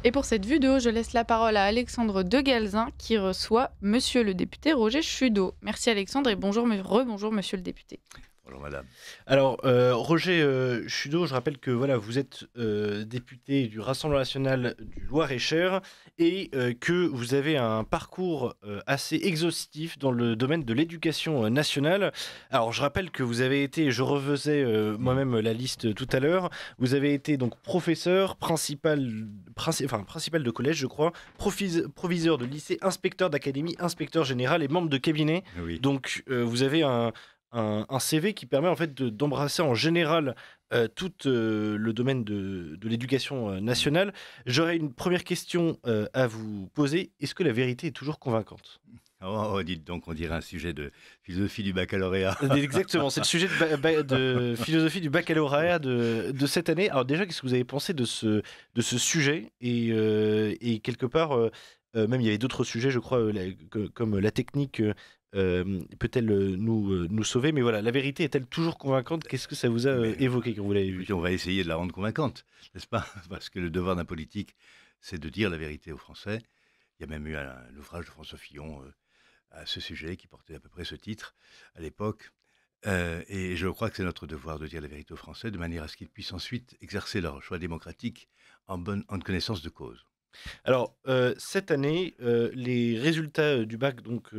Et pour cette vue de haut, je laisse la parole à Alexandre de Galzin qui reçoit Monsieur le député Roger Chudeau. Merci Alexandre et bonjour, rebonjour Monsieur le député. Bonjour madame. Alors, Roger Chudeau, je rappelle que voilà, vous êtes député du Rassemblement national du Loir-et-Cher et que vous avez un parcours assez exhaustif dans le domaine de l'éducation nationale. Alors, je rappelle que vous avez été, je refaisais moi-même la liste tout à l'heure, vous avez été donc professeur, principal de collège, je crois, proviseur de lycée, inspecteur d'académie, inspecteur général et membre de cabinet. Oui. Donc, vous avez un CV qui permet en fait d'embrasser en général tout le domaine de l'éducation nationale. J'aurais une première question à vous poser. Est-ce que la vérité est toujours convaincante? Oh, dites donc, on dirait un sujet de philosophie du baccalauréat. Exactement, c'est le sujet de philosophie du baccalauréat de cette année. Alors déjà, qu'est-ce que vous avez pensé de ce sujet et quelque part, même il y avait d'autres sujets, je crois, comme la technique peut-elle nous sauver? Mais voilà, la vérité est-elle toujours convaincante? Qu'est-ce que ça vous a Mais, évoqué quand vous l'avez vu? Écoutez, on va essayer de la rendre convaincante, n'est-ce pas? Parce que le devoir d'un politique, c'est de dire la vérité aux Français. Il y a même eu un ouvrage de François Fillon à ce sujet qui portait à peu près ce titre à l'époque. Et je crois que c'est notre devoir de dire la vérité aux Français de manière à ce qu'ils puissent ensuite exercer leur choix démocratique en connaissance de cause. Alors, cette année, les résultats du bac donc,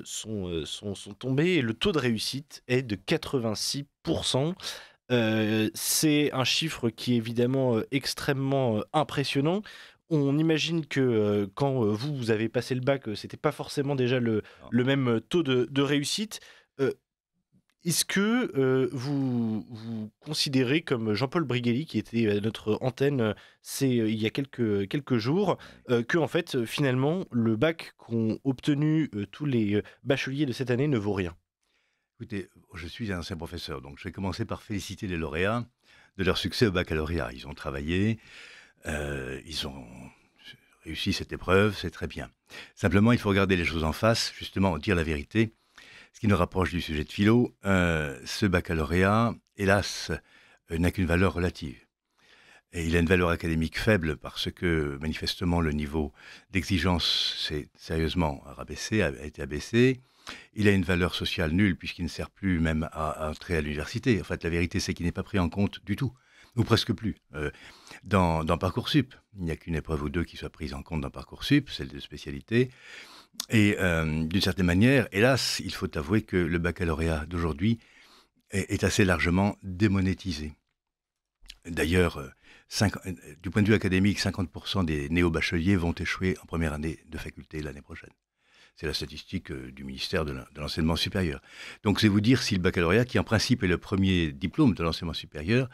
sont tombés et le taux de réussite est de 86%. C'est un chiffre qui est évidemment extrêmement impressionnant. On imagine que quand vous avez passé le bac, c'était pas forcément déjà Alors, le même taux de réussite. Euh, Est-ce que vous considérez, comme Jean-Paul Brigelli, qui était à notre antenne il y a quelques jours, que en fait, finalement, le bac qu'ont obtenu tous les bacheliers de cette année ne vaut rien? écoutez, je suis un ancien professeur, donc je vais commencer par féliciter les lauréats de leur succès au baccalauréat. Ils ont travaillé, ils ont réussi cette épreuve, c'est très bien. Simplement, il faut regarder les choses en face, justement, dire la vérité. Ce qui nous rapproche du sujet de philo, ce baccalauréat, hélas, n'a qu'une valeur relative. Et il a une valeur académique faible parce que, manifestement, le niveau d'exigence s'est sérieusement rabaissé, a été abaissé. Il a une valeur sociale nulle puisqu'il ne sert plus même à entrer à l'université. En fait, la vérité, c'est qu'il n'est pas pris en compte du tout, ou presque plus. Dans Parcoursup, il n'y a qu'une épreuve ou deux qui soit prise en compte dans Parcoursup, celle de spécialité. Et d'une certaine manière, hélas, il faut avouer que le baccalauréat d'aujourd'hui est assez largement démonétisé. D'ailleurs, du point de vue académique, 50% des néo-bacheliers vont échouer en première année de faculté l'année prochaine. C'est la statistique du ministère de l'enseignement supérieur. Donc c'est vous dire si le baccalauréat, qui en principe est le premier diplôme de l'enseignement supérieur,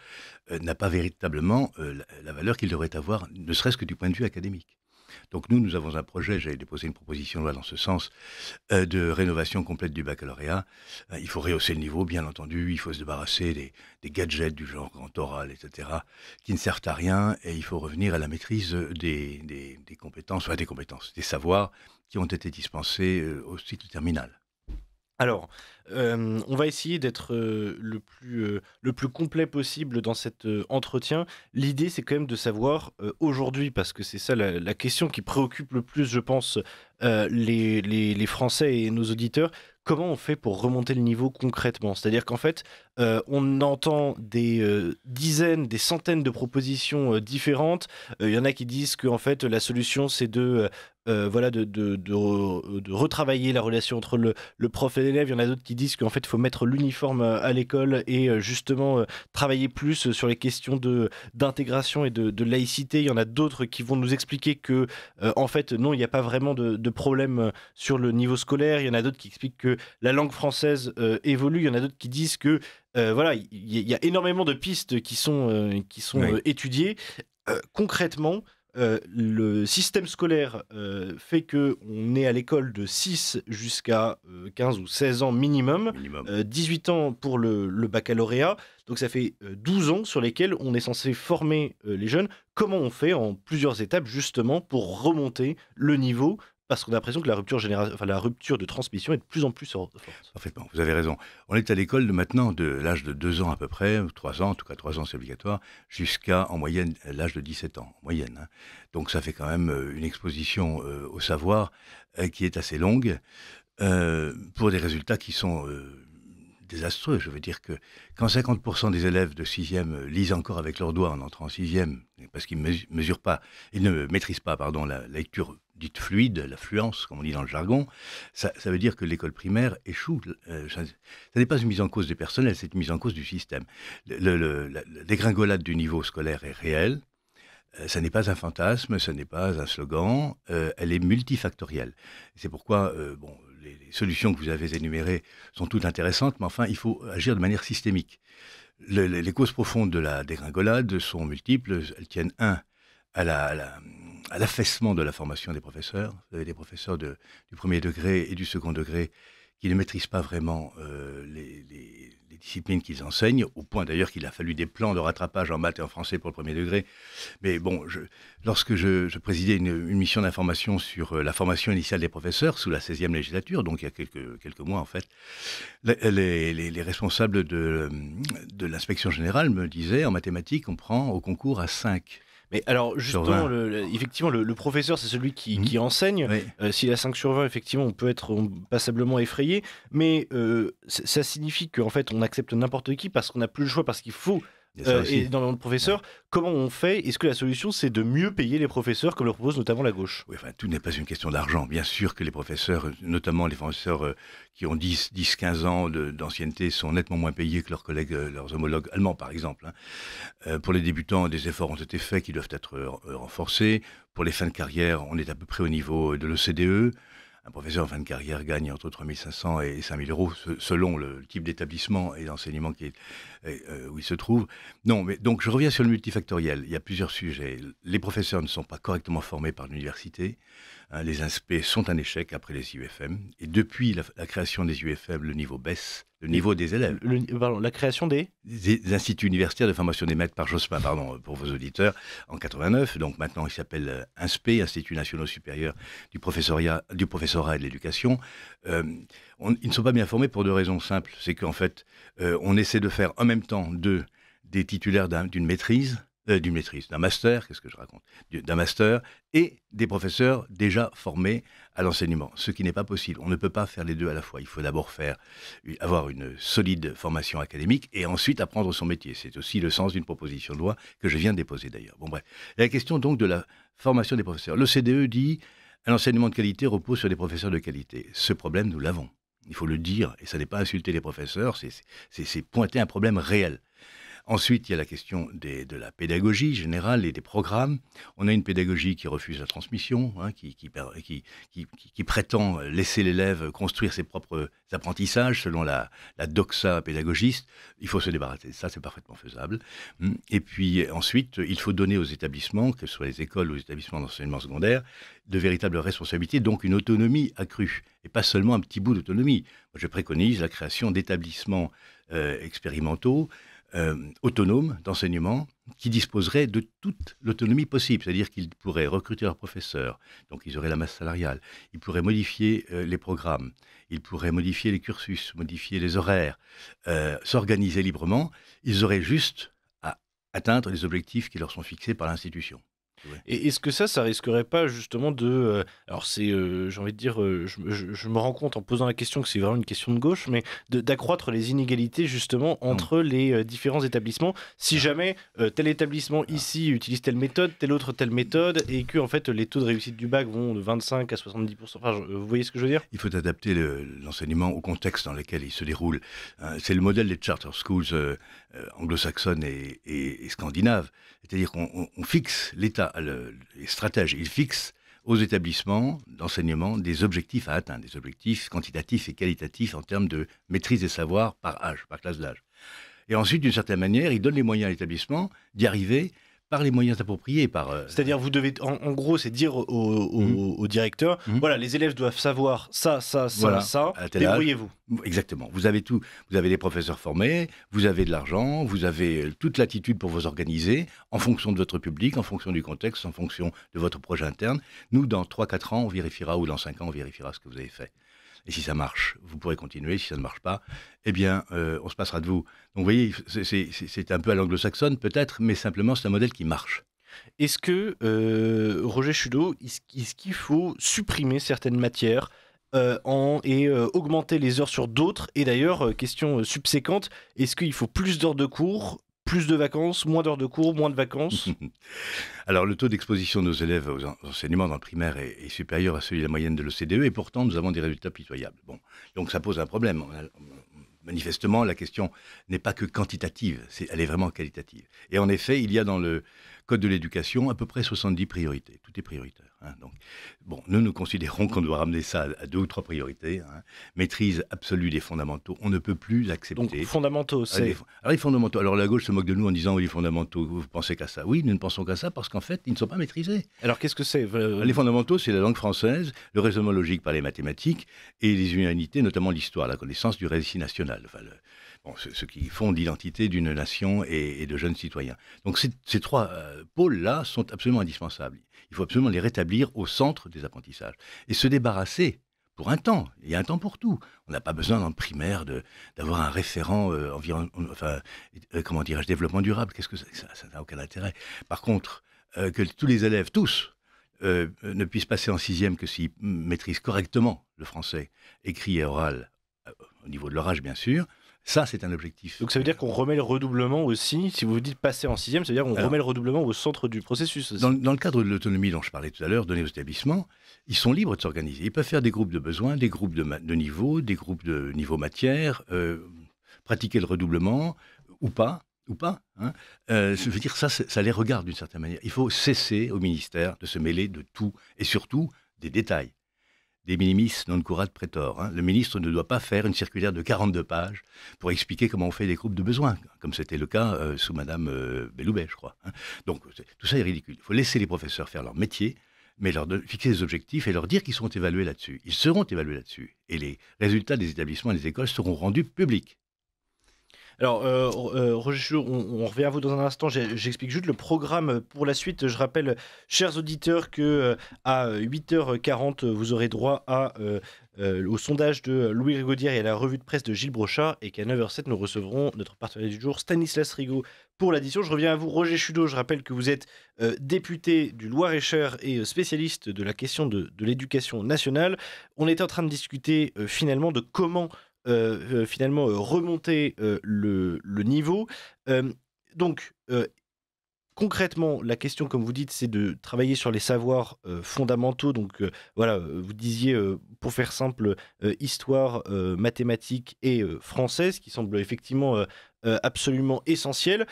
n'a pas véritablement la valeur qu'il devrait avoir, ne serait-ce que du point de vue académique. Donc nous avons un projet, j'avais déposé une proposition de loi dans ce sens, de rénovation complète du baccalauréat. Il faut rehausser le niveau, bien entendu, il faut se débarrasser des gadgets du genre grand oral, etc., qui ne servent à rien, et il faut revenir à la maîtrise des compétences, des compétences, des savoirs qui ont été dispensés au cycle terminal. Alors, on va essayer d'être le plus complet possible dans cet entretien. L'idée, c'est quand même de savoir aujourd'hui, parce que c'est ça la question qui préoccupe le plus, je pense, les Français et nos auditeurs, comment on fait pour remonter le niveau concrètement? C'est-à-dire qu'en fait, on entend des dizaines, des centaines de propositions différentes. Il y en a qui disent que en fait, la solution, c'est voilà, de retravailler la relation entre le prof et l'élève. Il y en a d'autres qui disent qu'en fait, il faut mettre l'uniforme à l'école et justement travailler plus sur les questions d'intégration et de laïcité. Il y en a d'autres qui vont nous expliquer que, en fait, non, il n'y a pas vraiment de problème sur le niveau scolaire. Il y en a d'autres qui expliquent que la langue française évolue. Il y en a d'autres qui disent que, voilà, il y a énormément de pistes qui sont Oui. étudiées. Concrètement, le système scolaire fait qu'on est à l'école de 6 jusqu'à 15 ou 16 ans minimum, Minimum. 18 ans pour le baccalauréat, donc ça fait 12 ans sur lesquels on est censé former les jeunes. Comment on fait en plusieurs étapes justement pour remonter le niveau parce qu'on a l'impression que la rupture de transmission est de plus en plus forte. Parfaitement, vous avez raison. On est à l'école maintenant de l'âge de 2 ans à peu près, 3 ans, en tout cas 3 ans c'est obligatoire, jusqu'à en moyenne l'âge de 17 ans, en moyenne. Hein. Donc ça fait quand même une exposition au savoir qui est assez longue, pour des résultats qui sont désastreux. Je veux dire que quand 50% des élèves de 6e lisent encore avec leurs doigts en entrant en 6e, parce qu'ils ne maîtrisent pas la lecture dite fluide, la fluence, comme on dit dans le jargon, ça veut dire que l'école primaire échoue. Ça n'est pas une mise en cause des personnels, c'est une mise en cause du système. La dégringolade du niveau scolaire est réelle. Ça n'est pas un fantasme, ça n'est pas un slogan, elle est multifactorielle. C'est pourquoi, les solutions que vous avez énumérées sont toutes intéressantes, mais enfin, il faut agir de manière systémique. Les causes profondes de la dégringolade sont multiples. Elles tiennent, à l'affaissement de la formation des professeurs. Vous avez des professeurs du premier degré et du second degré qui ne maîtrisent pas vraiment les disciplines qu'ils enseignent, au point d'ailleurs qu'il a fallu des plans de rattrapage en maths et en français pour le premier degré. Mais bon, lorsque je présidais une mission d'information sur la formation initiale des professeurs sous la 16e législature, donc il y a quelques mois en fait, les responsables de l'inspection générale me disaient, en mathématiques, on prend au concours à 5. Mais alors, justement, effectivement, le professeur, c'est celui qui enseigne. Oui. S'il a 5 sur 20, effectivement, on peut être passablement effrayé. Mais ça signifie qu'en fait, on accepte n'importe qui parce qu'on n'a plus le choix, parce qu'il faut. Et dans le professeur, comment on fait? Est-ce que la solution, c'est de mieux payer les professeurs, comme le propose notamment la gauche? Oui, enfin, tout n'est pas une question d'argent. Bien sûr que les professeurs, notamment les professeurs qui ont 10-15 ans d'ancienneté, sont nettement moins payés que leurs collègues, leurs homologues allemands, par exemple. Hein. Pour les débutants, des efforts ont été faits qui doivent être renforcés. Pour les fins de carrière, on est à peu près au niveau de l'OCDE. Un professeur en fin de carrière gagne entre 3 500 et 5 000 euros, selon le type d'établissement et d'enseignement où il se trouve. Non, mais donc je reviens sur le multifactoriel. Il y a plusieurs sujets. Les professeurs ne sont pas correctement formés par l'université. Hein, les INSPE sont un échec après les UFM. Et depuis la création des UFM, le niveau baisse, le niveau des élèves. La création des instituts universitaires de formation des maîtres par Jospin, pour vos auditeurs, en 89. Donc maintenant, il s'appelle INSPE, Institut national supérieur du professorat et de l'éducation. Ils ne sont pas bien formés pour 2 raisons simples. C'est qu'en fait, on essaie de faire en même temps des titulaires d'un master, qu'est-ce que je raconte, d'un master, et des professeurs déjà formés à l'enseignement, ce qui n'est pas possible. On ne peut pas faire les deux à la fois. Il faut d'abord avoir une solide formation académique et ensuite apprendre son métier. C'est aussi le sens d'une proposition de loi que je viens de déposer d'ailleurs. Bon bref, la question donc de la formation des professeurs. L'OCDE dit un enseignement de qualité repose sur des professeurs de qualité. Ce problème, nous l'avons. Il faut le dire, et ça n'est pas insulter les professeurs, c'est pointer un problème réel. Ensuite, il y a la question de la pédagogie générale et des programmes. On a une pédagogie qui refuse la transmission, hein, qui prétend laisser l'élève construire ses propres apprentissages selon la doxa pédagogiste. Il faut se débarrasser de ça, c'est parfaitement faisable. Et puis ensuite, il faut donner aux établissements, que ce soit les écoles ou les établissements d'enseignement secondaire, de véritables responsabilités, donc une autonomie accrue, et pas seulement un petit bout d'autonomie. Moi, je préconise la création d'établissements expérimentaux, autonomes d'enseignement qui disposeraient de toute l'autonomie possible, c'est-à-dire qu'ils pourraient recruter leurs professeurs, donc ils auraient la masse salariale, ils pourraient modifier les programmes, ils pourraient modifier les cursus, modifier les horaires, s'organiser librement, ils auraient juste à atteindre les objectifs qui leur sont fixés par l'institution. Ouais. Et est-ce que ça risquerait pas justement de... alors c'est, j'ai envie de dire, je me rends compte en posant la question que c'est vraiment une question de gauche, mais d'accroître les inégalités justement entre les différents établissements, si jamais tel établissement ici utilise telle méthode, tel autre telle méthode, et que en fait les taux de réussite du bac vont de 25 à 70%, enfin, vous voyez ce que je veux dire? Il faut adapter l'enseignement au contexte dans lequel il se déroule. C'est le modèle des charter schools anglo-saxonnes et scandinaves, c'est-à-dire qu'on fixe l'État, les stratèges, ils fixent aux établissements d'enseignement des objectifs à atteindre, des objectifs quantitatifs et qualitatifs en termes de maîtrise des savoirs par âge, par classe d'âge. Et ensuite, d'une certaine manière, ils donnent les moyens à l'établissement d'y arriver par les moyens appropriés. C'est-à-dire, vous devez, en gros, c'est dire au directeur, voilà, les élèves doivent savoir ça, Voilà, ça, à tel âge. débrouillez-vous. Exactement. Vous avez tout. Vous avez des professeurs formés, vous avez de l'argent, vous avez toute l'attitude pour vous organiser en fonction de votre public, en fonction du contexte, en fonction de votre projet interne. Nous, dans 3-4 ans, on vérifiera, ou dans 5 ans, on vérifiera ce que vous avez fait. Et si ça marche, vous pourrez continuer. Si ça ne marche pas, eh bien, on se passera de vous. Donc, vous voyez, c'est un peu à l'anglo-saxonne, peut-être, mais simplement, c'est un modèle qui marche. Est-ce que, Roger Chudeau, est-ce qu'il faut supprimer certaines matières augmenter les heures sur d'autres? Et d'ailleurs, question subséquente, est-ce qu'il faut plus d'heures de cours, plus de vacances, moins d'heures de cours, moins de vacances? Alors, le taux d'exposition de nos élèves aux enseignements dans le primaire est supérieur à celui de la moyenne de l'OCDE, et pourtant, nous avons des résultats pitoyables. Bon, donc ça pose un problème. Manifestement, la question n'est pas que quantitative, elle est vraiment qualitative. Et en effet, il y a dans le Code de l'éducation à peu près 70 priorités. Tout est prioritaire. Donc, bon, nous considérons qu'on doit ramener ça à 2 ou 3 priorités. Maîtrise absolue des fondamentaux, on ne peut plus l'accepter. Donc, fondamentaux, c'est... Alors, les fondamentaux, alors la gauche se moque de nous en disant, oui, les fondamentaux, vous pensez qu'à ça. Oui, nous ne pensons qu'à ça parce qu'en fait, ils ne sont pas maîtrisés. Alors, qu'est-ce que c'est Les fondamentaux, c'est la langue française, le raisonnement logique par les mathématiques et les humanités, notamment l'histoire, la connaissance du récit national. Ce qui fonde l'identité d'une nation et de jeunes citoyens. Donc ces 3 pôles-là sont absolument indispensables. Il faut absolument les rétablir au centre des apprentissages et se débarrasser pour un temps. Il y a un temps pour tout. On n'a pas besoin dans le primaire d'avoir un référent développement durable. Qu'est-ce que ça n'a aucun intérêt. Par contre, que tous les élèves, tous, ne puissent passer en 6e que s'ils maîtrisent correctement le français, écrit et oral, au niveau de leur âge bien sûr. Ça, c'est un objectif. Donc ça veut dire qu'on remet le redoublement aussi, si vous vous dites passer en 6e, ça veut dire qu'on remet le redoublement au centre du processus aussi. Dans le cadre de l'autonomie dont je parlais tout à l'heure, donnée aux établissements, ils sont libres de s'organiser. Ils peuvent faire des groupes de besoins, des groupes de niveau, des groupes de niveau matière, pratiquer le redoublement ou pas. Je veux dire, ça les regarde d'une certaine manière. Il faut cesser au ministère de se mêler de tout et surtout des détails. Des minimis non curat praetor. Le ministre ne doit pas faire une circulaire de 42 pages pour expliquer comment on fait des groupes de besoins, comme c'était le cas sous Madame Belloubet, je crois. Donc, tout ça est ridicule. Il faut laisser les professeurs faire leur métier, mais leur fixer des objectifs et leur dire qu'ils seront évalués là-dessus. Ils seront évalués là-dessus. Et les résultats des établissements et des écoles seront rendus publics. Alors, Roger Chudeau, on revient à vous dans un instant. J'explique juste le programme pour la suite. Je rappelle, chers auditeurs, que à 8h40, vous aurez droit au sondage de Louis Rigaudière et à la revue de presse de Gilles Brochard, et qu'à 9h07, nous recevrons notre partenaire du jour, Stanislas Rigaud, pour l'addition. Je reviens à vous, Roger Chudeau. Je rappelle que vous êtes député du Loir-et-Cher et spécialiste de la question de l'éducation nationale. On était en train de discuter finalement de comment remonter le niveau. Donc, concrètement, la question, comme vous dites, c'est de travailler sur les savoirs fondamentaux. Donc, vous disiez, pour faire simple, histoire, mathématiques et française, qui semble effectivement absolument essentiel.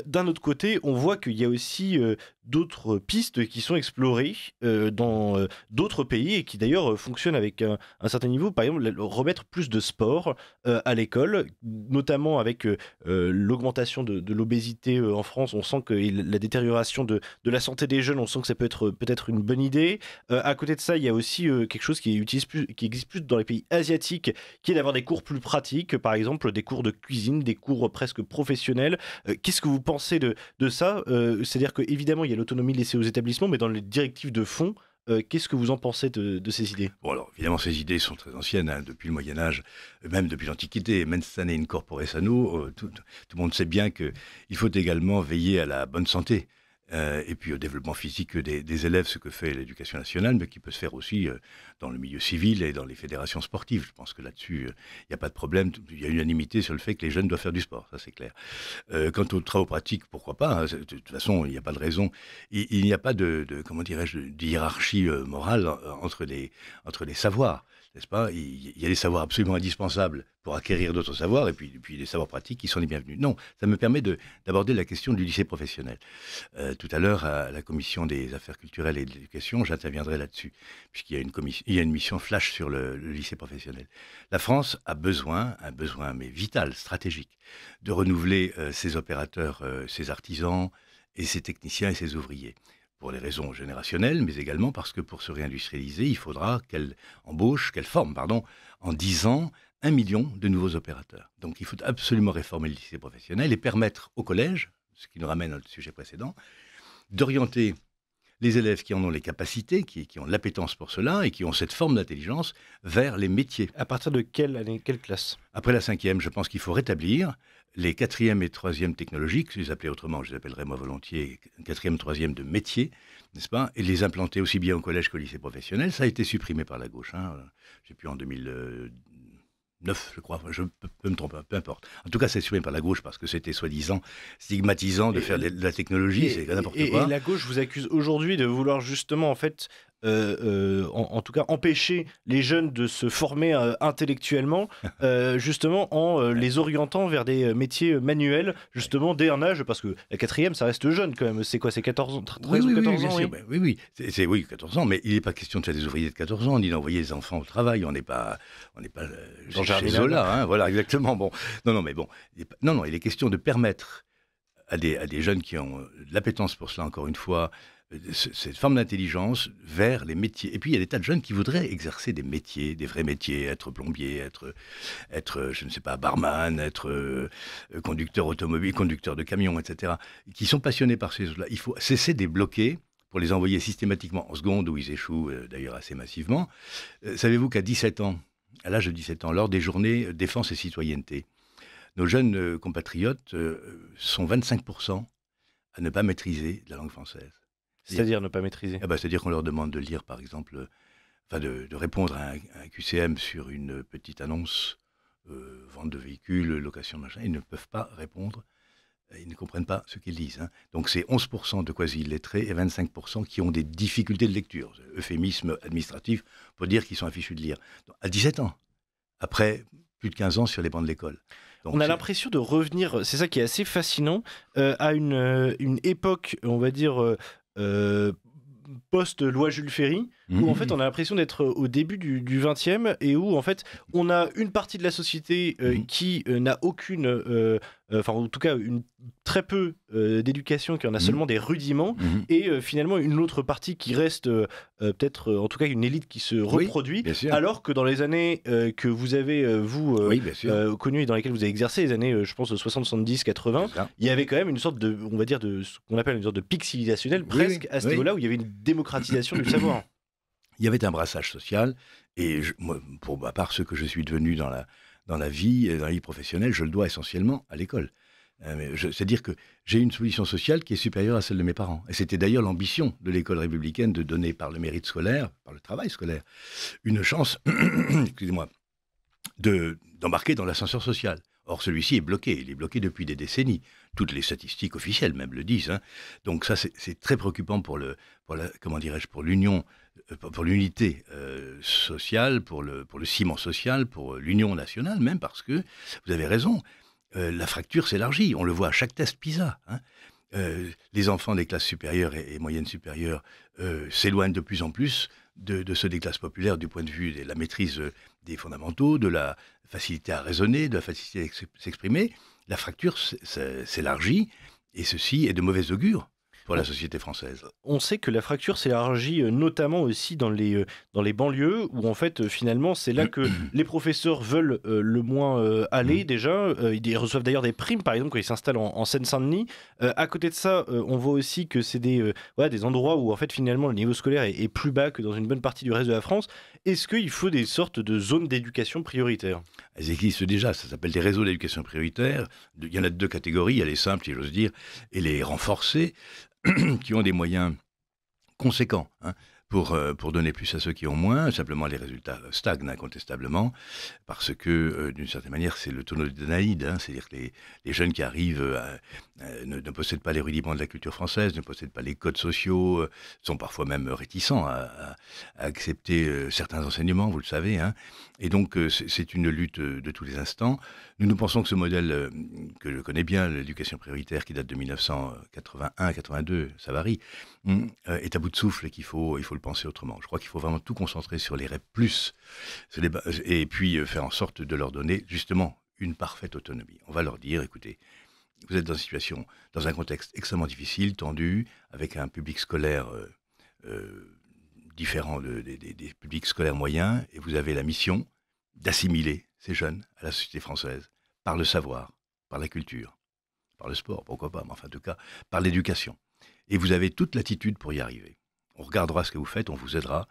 D'un autre côté, on voit qu'il y a aussi d'autres pistes qui sont explorées dans d'autres pays et qui d'ailleurs fonctionnent avec un certain niveau. Par exemple, remettre plus de sport à l'école, notamment avec l'augmentation de l'obésité en France. On sent que la détérioration de la santé des jeunes, on sent que ça peut être peut-être une bonne idée. À côté de ça, il y a aussi quelque chose qui existe plus dans les pays asiatiques, qui est d'avoir des cours plus pratiques, par exemple des cours de cuisine, des cours presque professionnels. Qu'est-ce que vous pensez de ça? C'est-à-dire qu'évidemment, il y a l'autonomie laissée aux établissements, mais dans les directives de fond, qu'est-ce que vous en pensez de ces idées? Bon, alors, évidemment, ces idées sont très anciennes, depuis le Moyen-Âge, même depuis l'Antiquité. Mens sana in corpore sano, tout le monde sait bien qu'il faut également veiller à la bonne santé. Et puis au développement physique des élèves, ce que fait l'éducation nationale, mais qui peut se faire aussi dans le milieu civil et dans les fédérations sportives. Je pense que là-dessus, il n'y a pas de problème. Il y a unanimité sur le fait que les jeunes doivent faire du sport, ça c'est clair. Quant aux travaux pratiques, pourquoi pas? De toute façon, il n'y a pas de raison. Il n'y a pas de hiérarchie morale entre les savoirs. N'est-ce pas? Il y a des savoirs absolument indispensables pour acquérir d'autres savoirs, et puis des savoirs pratiques qui sont les bienvenus. Non, ça me permet d'aborder la question du lycée professionnel. Tout à l'heure, à la commission des affaires culturelles et de l'éducation, j'interviendrai là-dessus, puisqu'il y a une mission flash sur le lycée professionnel. La France a besoin, mais vital, stratégique, de renouveler ses opérateurs, ses artisans, et ses techniciens et ses ouvriers. Pour les raisons générationnelles, mais également parce que pour se réindustrialiser, il faudra qu'elle forme, en 10 ans, 1 million de nouveaux opérateurs. Donc il faut absolument réformer le lycée professionnel et permettre au collège, ce qui nous ramène à notre sujet précédent, d'orienter les élèves qui en ont les capacités, qui ont l'appétence pour cela et qui ont cette forme d'intelligence vers les métiers. À partir de quelle année, quelle classe? Après la 5e, je pense qu'il faut rétablir les 4e et 3e technologiques, je les appelais autrement, je les appellerais moi volontiers 4e, 3e de métier, n'est-ce pas? Et les implanter aussi bien au collège qu'au lycée professionnel. Ça a été supprimé par la gauche, je ne sais plus, en 2009, je crois, je peux me tromper, peu importe. En tout cas, c'est supprimé par la gauche parce que c'était soi-disant stigmatisant de faire de la technologie, c'est n'importe quoi. Et la gauche vous accuse aujourd'hui de vouloir justement, en fait, en tout cas, empêcher les jeunes de se former intellectuellement, justement en les orientant vers des métiers manuels, justement dès un âge, parce que la 4e, ça reste jeune quand même. C'est quoi, c'est 14 ans, 13 ou 14 ans, oui. Oui, oui, 14 ans, mais il n'est pas question de faire des ouvriers de 14 ans, ni d'envoyer les enfants au travail. On n'est pas chez Zola, hein, voilà, exactement. Bon, non, mais bon, il est question de permettre à des jeunes qui ont de l'appétence pour cela, encore une fois, cette forme d'intelligence vers les métiers. Et puis, il y a des tas de jeunes qui voudraient exercer des métiers, des vrais métiers, être plombier, être je ne sais pas, barman, être conducteur automobile, conducteur de camion, etc., qui sont passionnés par ces choses-là. Il faut cesser de les bloquer pour les envoyer systématiquement en seconde, où ils échouent d'ailleurs assez massivement. Savez-vous qu'à 17 ans, à l'âge de 17 ans, lors des journées défense et citoyenneté, nos jeunes compatriotes sont 25% à ne pas maîtriser la langue française. C'est-à-dire ne pas maîtriser. C'est-à-dire qu'on leur demande de lire, par exemple, de répondre à un QCM sur une petite annonce, vente de véhicules, location, machin. Ils ne peuvent pas répondre, ils ne comprennent pas ce qu'ils lisent. Donc c'est 11% de quasi-illettrés et 25% qui ont des difficultés de lecture. Euphémisme administratif pour dire qu'ils sont affichus de lire. Donc, à 17 ans, après plus de 15 ans sur les bancs de l'école. Donc, on a l'impression de revenir, c'est ça qui est assez fascinant, à une époque, on va dire, post-loi Jules Ferry, où en fait on a l'impression d'être au début du 20e et où en fait on a une partie de la société qui n'a aucune, enfin en tout cas très peu d'éducation, qui en a seulement des rudiments, et finalement une autre partie qui reste peut-être en tout cas une élite qui se reproduit, alors que dans les années que vous avez connues et dans lesquelles vous avez exercé, les années je pense de 60, 70, 80, il y avait quand même une sorte de, on va dire, de ce qu'on appelle une sorte de pic civilisationnel presque à ce niveau-là, où il y avait une démocratisation du savoir. Il y avait un brassage social, et moi, pour ma part, ce que je suis devenu dans la vie professionnelle, je le dois essentiellement à l'école. C'est-à-dire que j'ai une position sociale qui est supérieure à celle de mes parents. Et c'était d'ailleurs l'ambition de l'école républicaine de donner par le mérite scolaire, par le travail scolaire, une chance, excusez-moi, d'embarquer dans l'ascenseur social. Or, celui-ci est bloqué. Il est bloqué depuis des décennies. Toutes les statistiques officielles même le disent. Donc ça, c'est très préoccupant pour l'union, pour l'unité sociale, pour le ciment social, pour l'union nationale même, parce que, vous avez raison, la fracture s'élargit. On le voit à chaque test PISA. Les enfants des classes supérieures et moyennes supérieures s'éloignent de plus en plus de ceux des classes populaires du point de vue de la maîtrise des fondamentaux, de la facilité à raisonner, de la facilité à s'exprimer. La fracture s'élargit, et ceci est de mauvais augure pour la société française. On sait que la fracture s'élargit notamment aussi dans les banlieues, où en fait finalement c'est là que les professeurs veulent le moins aller déjà. Ils reçoivent d'ailleurs des primes par exemple quand ils s'installent en Seine-Saint-Denis. À côté de ça, on voit aussi que c'est des endroits où en fait finalement le niveau scolaire est plus bas que dans une bonne partie du reste de la France. Est-ce qu'il faut des sortes de zones d'éducation prioritaires ? Elles existent déjà, ça s'appelle des réseaux d'éducation prioritaire. Il y en a de deux catégories, il y a les simples, si j'ose dire, et les renforcés, qui ont des moyens conséquents pour donner plus à ceux qui ont moins. Simplement, les résultats stagnent incontestablement, parce que, d'une certaine manière, c'est le tonneau de Danaïde. C'est-à-dire que les jeunes qui arrivent ne possèdent pas les rudiments de la culture française, ne possèdent pas les codes sociaux, sont parfois même réticents à accepter certains enseignements, vous le savez. Et donc, c'est une lutte de tous les instants. Nous pensons que ce modèle, que je connais bien, l'éducation prioritaire, qui date de 1981-82, ça varie, est à bout de souffle et qu'il faut le penser autrement. Je crois qu'il faut vraiment tout concentrer sur les REP+, et puis faire en sorte de leur donner justement une parfaite autonomie. On va leur dire, écoutez, vous êtes dans un contexte extrêmement difficile, tendu, avec un public scolaire différent des publics scolaires moyens, et vous avez la mission d'assimiler ces jeunes à la société française par le savoir, par la culture, par le sport, pourquoi pas, mais enfin en tout cas par l'éducation. Et vous avez toute l'attitude pour y arriver. On regardera ce que vous faites, on vous aidera,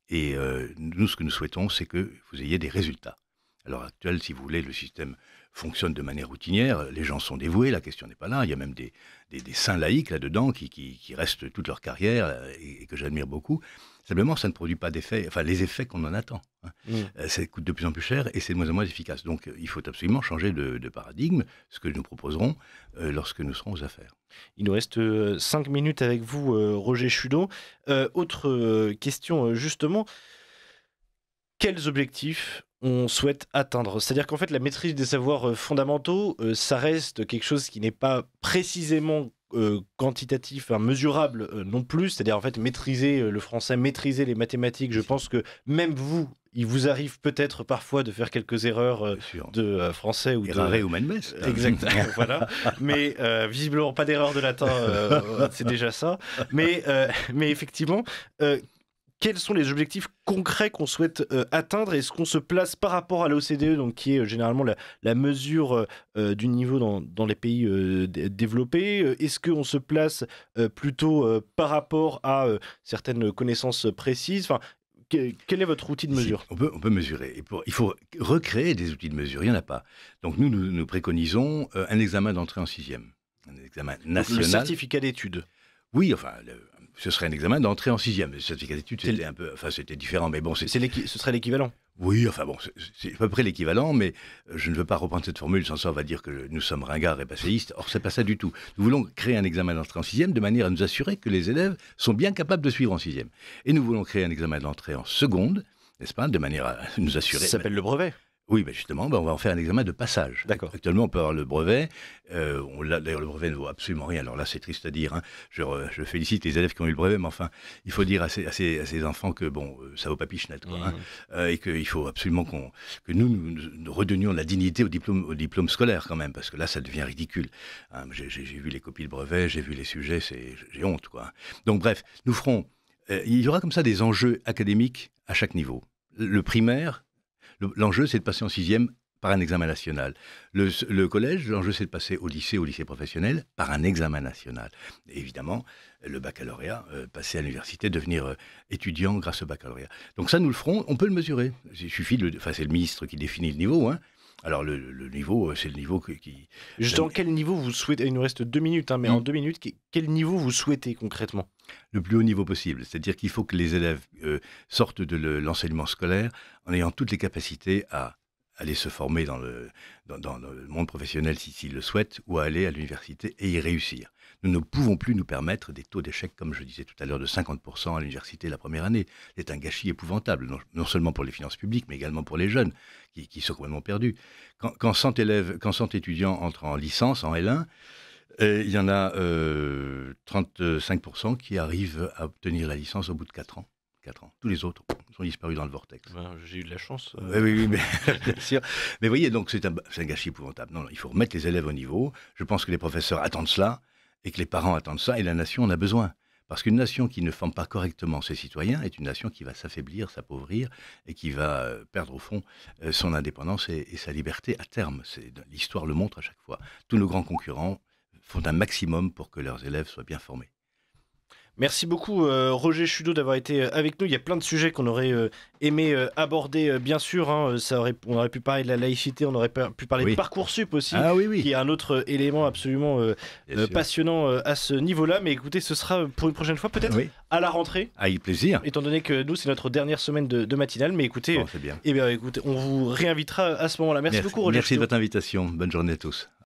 et nous, ce que nous souhaitons, c'est que vous ayez des résultats. À l'heure actuelle, si vous voulez, le système fonctionne de manière routinière, les gens sont dévoués, la question n'est pas là, il y a même des saints laïcs là-dedans qui restent toute leur carrière et que j'admire beaucoup. Simplement, ça ne produit pas d'effets, enfin les effets qu'on en attend. Ça coûte de plus en plus cher et c'est de moins en moins efficace. Donc il faut absolument changer de paradigme, ce que nous proposerons lorsque nous serons aux affaires. Il nous reste 5 minutes avec vous, Roger Chudot. Autre question, justement. Quels objectifs on souhaite atteindre? C'est-à-dire qu'en fait, la maîtrise des savoirs fondamentaux, ça reste quelque chose qui n'est pas précisément quantitatif, mesurable non plus. C'est-à-dire en fait, maîtriser le français, maîtriser les mathématiques. Je pense que même vous, il vous arrive peut-être parfois de faire quelques erreurs de français ou Errare humanum est. Exactement, voilà. Mais visiblement pas d'erreur de latin, c'est déjà ça. Mais effectivement. Quels sont les objectifs concrets qu'on souhaite atteindre? Est-ce qu'on se place par rapport à l'OCDE, donc qui est généralement la mesure du niveau dans les pays développés? Est-ce qu'on se place plutôt par rapport à certaines connaissances précises? Enfin, quel est votre outil de mesure? On peut mesurer. Il faut recréer des outils de mesure. Il n'y en a pas. Donc nous préconisons un examen d'entrée en 6e. Un examen national. Le certificat d'études. Oui, enfin, ce serait un examen d'entrée en 6e. Le certificat d'études, c'était différent, mais bon... Ce serait l'équivalent. Oui, enfin bon, c'est à peu près l'équivalent, mais je ne veux pas reprendre cette formule, sans ça on va dire que nous sommes ringards et passéistes. Or, c'est pas ça du tout. Nous voulons créer un examen d'entrée en 6e de manière à nous assurer que les élèves sont bien capables de suivre en 6e. Et nous voulons créer un examen d'entrée en seconde, n'est-ce pas, de manière à nous assurer... Ça s'appelle le brevet. Oui, ben justement, on va en faire un examen de passage. D'accord. Actuellement, on peut avoir le brevet. D'ailleurs, le brevet ne vaut absolument rien. Alors là, c'est triste à dire. Hein. Je félicite les élèves qui ont eu le brevet, mais enfin, il faut dire à ces enfants que bon, ça vaut pas pichenette, quoi. Et qu'il faut absolument que nous redonnions la dignité au diplôme scolaire quand même, parce que là, ça devient ridicule. Hein, j'ai vu les copies de brevet, j'ai vu les sujets, j'ai honte, quoi. Donc bref, nous ferons. Il y aura comme ça des enjeux académiques à chaque niveau. Le primaire. L'enjeu, c'est de passer en 6e par un examen national. Le collège, l'enjeu, c'est de passer au lycée professionnel par un examen national. Et évidemment, le baccalauréat, passer à l'université, devenir étudiant grâce au baccalauréat. Donc ça, nous le ferons, on peut le mesurer. Il suffit c'est le ministre qui définit le niveau, hein. Alors le niveau, c'est le niveau qui... Justement, quel niveau vous souhaitez? Il nous reste 2 minutes, hein, mais en 2 minutes, quel niveau vous souhaitez concrètement? Le plus haut niveau possible. C'est-à-dire qu'il faut que les élèves sortent de l'enseignement scolaire en ayant toutes les capacités à aller se former dans le monde professionnel s'ils le souhaitent, ou à aller à l'université et y réussir. Nous ne pouvons plus nous permettre des taux d'échec, comme je disais tout à l'heure, de 50% à l'université la première année. C'est un gâchis épouvantable, non seulement pour les finances publiques, mais également pour les jeunes, qui sont complètement perdus. Quand 100 étudiants entrent en licence, en L1, il y en a 35% qui arrivent à obtenir la licence au bout de 4 ans. 4 ans. Tous les autres sont disparus dans le vortex. J'ai eu de la chance. Oui, mais bien sûr. Mais voyez, donc c'est un gâchis épouvantable. Non, il faut remettre les élèves au niveau. Je pense que les professeurs attendent cela et que les parents attendent ça et la nation en a besoin. Parce qu'une nation qui ne forme pas correctement ses citoyens est une nation qui va s'affaiblir, s'appauvrir et qui va perdre au fond son indépendance et sa liberté à terme. L'histoire le montre à chaque fois. Tous nos grands concurrents font un maximum pour que leurs élèves soient bien formés. Merci beaucoup Roger Chudot d'avoir été avec nous. Il y a plein de sujets qu'on aurait aimé aborder, bien sûr. Hein, on aurait pu parler de la laïcité, on aurait pu parler de Parcoursup aussi, qui est un autre élément absolument passionnant à ce niveau-là. Mais écoutez, ce sera pour une prochaine fois, peut-être à la rentrée. Avec plaisir. Étant donné que nous, c'est notre dernière semaine de matinale. Mais écoutez, c'est bien. Écoutez, on vous réinvitera à ce moment-là. Merci beaucoup Roger Chudot. Merci de votre invitation. Bonne journée à tous.